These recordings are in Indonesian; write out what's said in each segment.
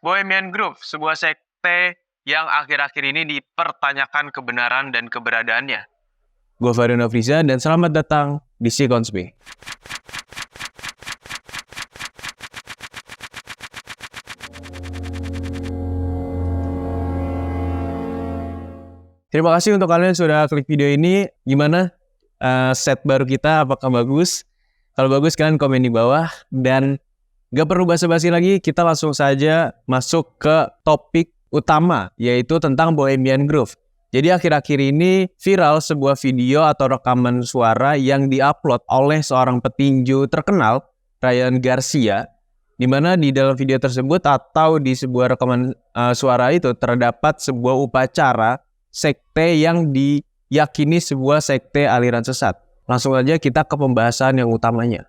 Bohemian Grove, sebuah sekte yang akhir-akhir ini dipertanyakan kebenaran dan keberadaannya. Gue Fahri Nofriza dan selamat datang di Sikonspi. Terima kasih untuk kalian yang sudah klik video ini. Gimana set baru kita? Apakah bagus? Kalau bagus kalian komen di bawah. Dan gak perlu basa-basi lagi, kita langsung saja masuk ke topik utama, yaitu tentang Bohemian Grove. Jadi akhir-akhir ini viral sebuah video atau rekaman suara yang diupload oleh seorang petinju terkenal, Ryan Garcia, di mana di dalam video tersebut atau di sebuah rekaman suara itu terdapat sebuah upacara sekte yang diyakini sebuah sekte aliran sesat. Langsung aja kita ke pembahasan yang utamanya.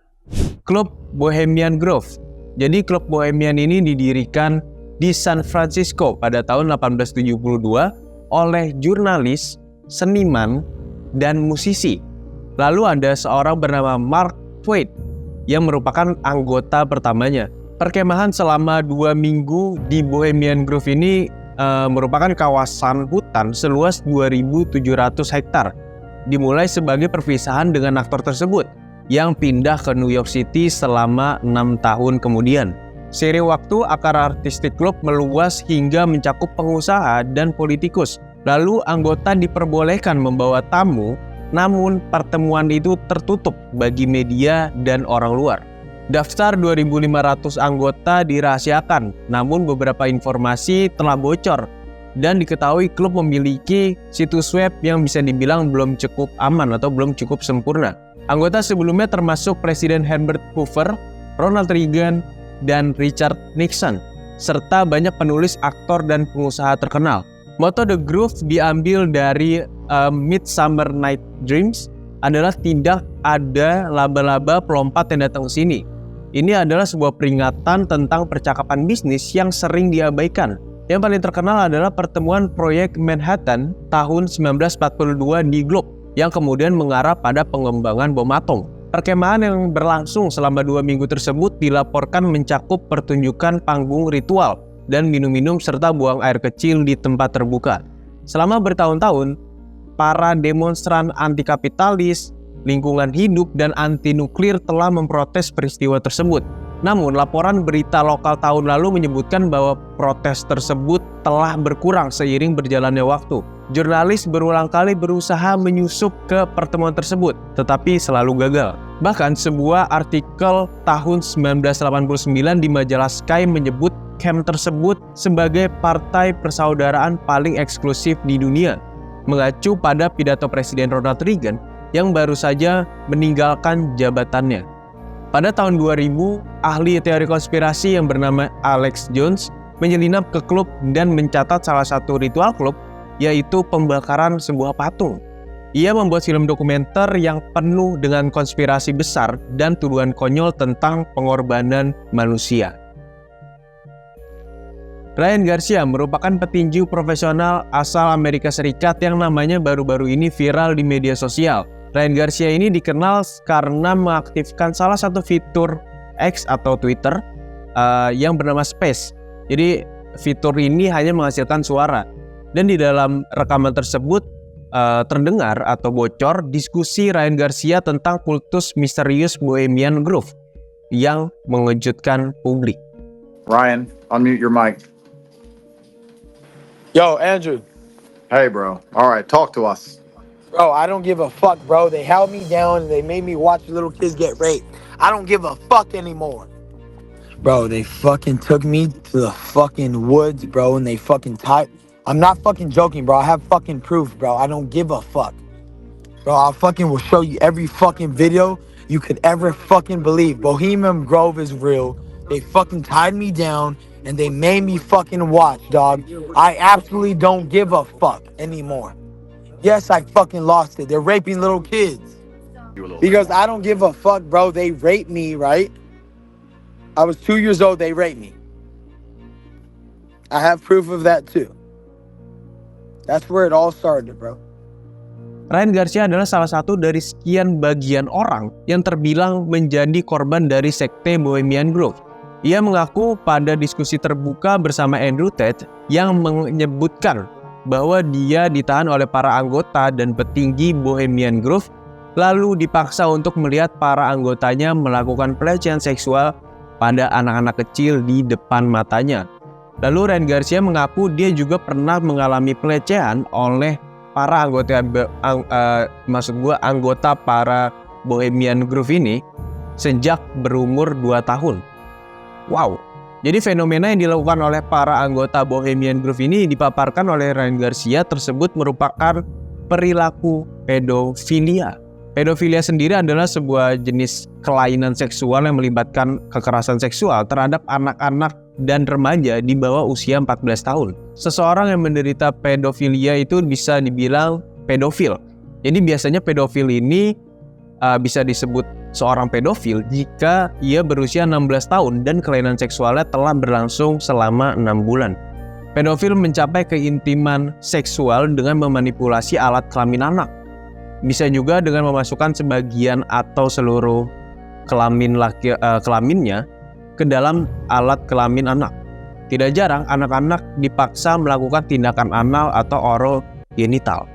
Klub Bohemian Grove. Jadi klub Bohemian ini didirikan di San Francisco pada tahun 1872 oleh jurnalis, seniman, dan musisi. Lalu ada seorang bernama Mark Twain yang merupakan anggota pertamanya. Perkemahan selama 2 minggu di Bohemian Grove ini merupakan kawasan hutan seluas 2.700 hektar. Dimulai sebagai perpisahan dengan aktor tersebut yang pindah ke New York City selama 6 tahun kemudian. Seri waktu akar artistik klub meluas hingga mencakup pengusaha dan politikus. Lalu anggota diperbolehkan membawa tamu, namun pertemuan itu tertutup bagi media dan orang luar. Daftar 2.500 anggota dirahasiakan, namun beberapa informasi telah bocor dan diketahui klub memiliki situs web yang bisa dibilang belum cukup aman atau belum cukup sempurna. Anggota sebelumnya termasuk Presiden Herbert Hoover, Ronald Reagan, dan Richard Nixon, serta banyak penulis, aktor, dan pengusaha terkenal. Moto The Groove diambil dari Midsummer Night Dreams adalah tidak ada laba-laba pelompat yang datang ke sini. Ini adalah sebuah peringatan tentang percakapan bisnis yang sering diabaikan. Yang paling terkenal adalah pertemuan proyek Manhattan tahun 1942 di Globe yang kemudian mengarah pada pengembangan bom atom. Perkemahan yang berlangsung selama 2 minggu tersebut dilaporkan mencakup pertunjukan panggung ritual dan minum-minum serta buang air kecil di tempat terbuka. Selama bertahun-tahun, para demonstran anti-kapitalis, lingkungan hidup, dan anti-nuklir telah memprotes peristiwa tersebut. Namun, laporan berita lokal tahun lalu menyebutkan bahwa protes tersebut telah berkurang seiring berjalannya waktu. Jurnalis berulang kali berusaha menyusup ke pertemuan tersebut, tetapi selalu gagal. Bahkan sebuah artikel tahun 1989 di majalah Sky menyebut camp tersebut sebagai partai persaudaraan paling eksklusif di dunia, mengacu pada pidato Presiden Ronald Reagan yang baru saja meninggalkan jabatannya. Pada tahun 2000, ahli teori konspirasi yang bernama Alex Jones menyelinap ke klub dan mencatat salah satu ritual klub, yaitu pembakaran sebuah patung. Ia membuat film dokumenter yang penuh dengan konspirasi besar dan tuduhan konyol tentang pengorbanan manusia. Ryan Garcia merupakan petinju profesional asal Amerika Serikat yang namanya baru-baru ini viral di media sosial. Ryan Garcia ini dikenal karena mengaktifkan salah satu fitur X atau Twitter yang bernama Space. Jadi fitur ini hanya menghasilkan suara. Dan di dalam rekaman tersebut terdengar atau bocor diskusi Ryan Garcia tentang kultus misterius Bohemian Grove yang mengejutkan publik. Ryan, unmute your mic. Yo, Andrew. Hey, bro. All right, talk to us. Bro, I don't give a fuck, bro. They held me down and they made me watch little kids get raped. I don't give a fuck anymore. Bro, they fucking took me to the fucking woods, bro, and they fucking tied. I'm not fucking joking, bro. I have fucking proof, bro. I don't give a fuck. Bro, I fucking will show you every fucking video you could ever fucking believe. Bohemian Grove is real. They fucking tied me down and they made me fucking watch, dog. I absolutely don't give a fuck anymore. Yes, I fucking lost it. They're raping little kids. Because I don't give a fuck, bro. They raped me, right? I was 2 years old, they raped me. I have proof of that too. That's where it all started, bro. Ryan Garcia adalah salah satu dari sekian bagian orang yang terbilang menjadi korban dari sekte Bohemian Grove. Ia mengaku pada diskusi terbuka bersama Andrew Tate yang menyebutkan bahwa dia ditahan oleh para anggota dan petinggi Bohemian Grove lalu dipaksa untuk melihat para anggotanya melakukan pelecehan seksual pada anak-anak kecil di depan matanya. Lalu Ryan Garcia mengaku dia juga pernah mengalami pelecehan oleh para anggota para Bohemian Grove ini sejak berumur 2 tahun. Wow. Jadi fenomena yang dilakukan oleh para anggota Bohemian Grove ini dipaparkan oleh Ryan Garcia tersebut merupakan perilaku pedofilia. Pedofilia sendiri adalah sebuah jenis kelainan seksual yang melibatkan kekerasan seksual terhadap anak-anak dan remaja di bawah usia 14 tahun. Seseorang yang menderita pedofilia itu bisa dibilang pedofil. Jadi biasanya pedofil ini bisa disebut seorang pedofil jika ia berusia 16 tahun dan kelainan seksualnya telah berlangsung selama 6 bulan. Pedofil mencapai keintiman seksual dengan memanipulasi alat kelamin anak. Bisa juga dengan memasukkan sebagian atau seluruh kelaminnya ke dalam alat kelamin anak. Tidak jarang anak-anak dipaksa melakukan tindakan anal atau oral genital.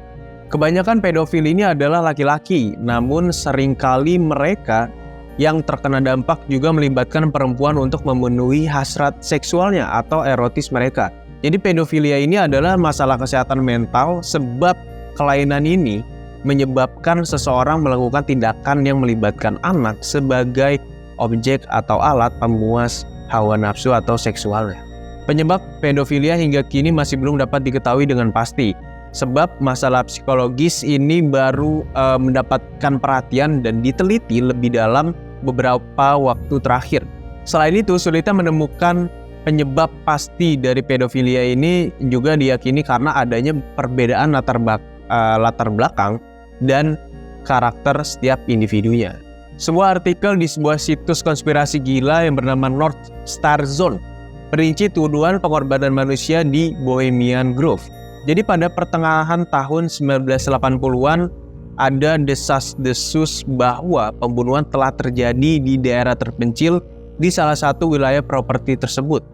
Kebanyakan pedofil ini adalah laki-laki, namun seringkali mereka yang terkena dampak juga melibatkan perempuan untuk memenuhi hasrat seksualnya atau erotis mereka. Jadi pedofilia ini adalah masalah kesehatan mental sebab kelainan ini menyebabkan seseorang melakukan tindakan yang melibatkan anak sebagai objek atau alat pemuas hawa nafsu atau seksualnya. Penyebab pedofilia hingga kini masih belum dapat diketahui dengan pasti. Sebab masalah psikologis ini baru mendapatkan perhatian dan diteliti lebih dalam beberapa waktu terakhir. Selain itu, sulitnya menemukan penyebab pasti dari pedofilia ini juga diyakini karena adanya perbedaan latar belakang dan karakter setiap individunya. Sebuah artikel di sebuah situs konspirasi gila yang bernama North Star Zone merinci tuduhan pengorbanan manusia di Bohemian Grove. Jadi pada pertengahan tahun 1980-an ada desas-desus bahwa pembunuhan telah terjadi di daerah terpencil di salah satu wilayah properti tersebut.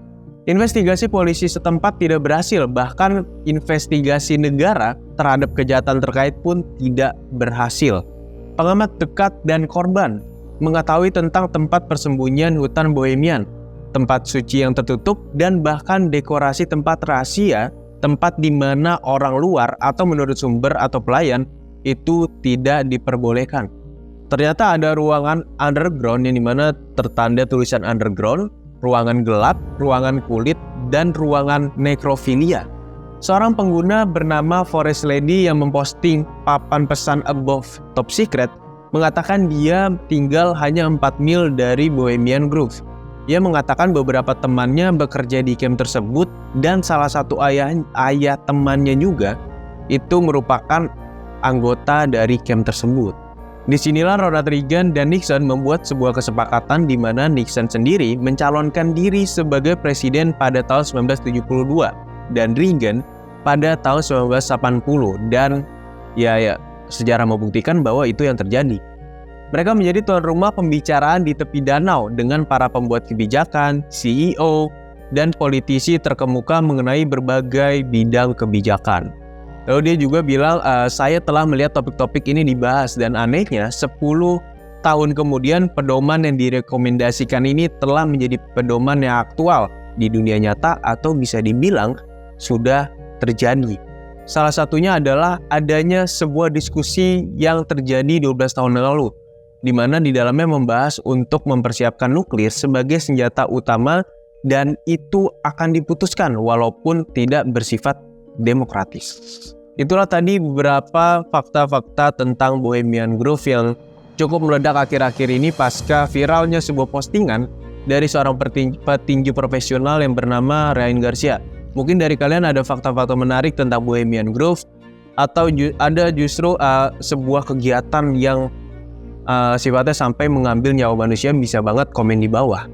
Investigasi polisi setempat tidak berhasil, bahkan investigasi negara terhadap kejahatan terkait pun tidak berhasil. Pengamat dekat dan korban mengetahui tentang tempat persembunyian hutan Bohemian, tempat suci yang tertutup, dan bahkan dekorasi tempat rahasia, tempat di mana orang luar atau menurut sumber atau pelayan itu tidak diperbolehkan. Ternyata ada ruangan underground yang dimana tertanda tulisan underground, ruangan gelap, ruangan kulit, dan ruangan nekrofilia. Seorang pengguna bernama Forest Lady yang memposting papan pesan above top secret mengatakan dia tinggal hanya 4 mil dari Bohemian Grove. Ia mengatakan beberapa temannya bekerja di camp tersebut dan salah satu ayah temannya juga itu merupakan anggota dari camp tersebut. Disinilah Ronald Reagan dan Nixon membuat sebuah kesepakatan di mana Nixon sendiri mencalonkan diri sebagai presiden pada tahun 1972 dan Reagan pada tahun 1980 dan ya sejarah membuktikan bahwa itu yang terjadi. Mereka menjadi tuan rumah pembicaraan di tepi danau dengan para pembuat kebijakan, CEO, dan politisi terkemuka mengenai berbagai bidang kebijakan. Lalu dia juga bilang, saya telah melihat topik-topik ini dibahas dan anehnya 10 tahun kemudian pedoman yang direkomendasikan ini telah menjadi pedoman yang aktual di dunia nyata atau bisa dibilang sudah terjadi. Salah satunya adalah adanya sebuah diskusi yang terjadi 12 tahun lalu, di mana di dalamnya membahas untuk mempersiapkan nuklir sebagai senjata utama dan itu akan diputuskan walaupun tidak bersifat demokratis. Itulah tadi beberapa fakta-fakta tentang Bohemian Grove yang cukup meledak akhir-akhir ini pasca viralnya sebuah postingan dari seorang petinju profesional yang bernama Ryan Garcia. Mungkin dari kalian ada fakta-fakta menarik tentang Bohemian Grove atau ada justru sebuah kegiatan yang sifatnya sampai mengambil nyawa manusia, bisa banget komen di bawah.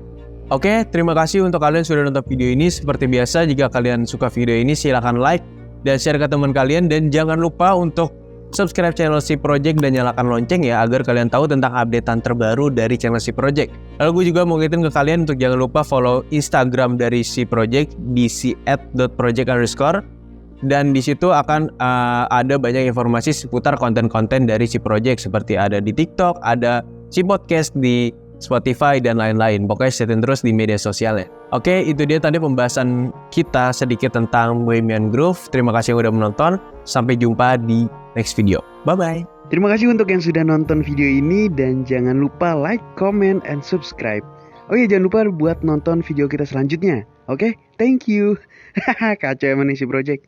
Oke, terima kasih untuk kalian sudah nonton video ini. Seperti biasa, jika kalian suka video ini silahkan like dan share ke teman kalian, dan jangan lupa untuk subscribe channel Si Project dan nyalakan lonceng ya agar kalian tahu tentang updatean terbaru dari channel Si Project. Lalu gue juga mau ngingetin ke kalian untuk jangan lupa follow Instagram dari Si Project di @project_. Dan di situ akan ada banyak informasi seputar konten-konten dari Si Project, seperti ada di TikTok, ada Si Podcast di Spotify dan lain-lain. Pokoknya stay tune terus di media sosialnya. Oke, itu dia tadi pembahasan kita sedikit tentang Bohemian Grove. Terima kasih yang udah menonton. Sampai jumpa di next video. Bye-bye. Terima kasih untuk yang sudah nonton video ini dan jangan lupa like, comment, and subscribe. Oh iya, jangan lupa buat nonton video kita selanjutnya. Oke, thank you. Kacau emang nih Si Project.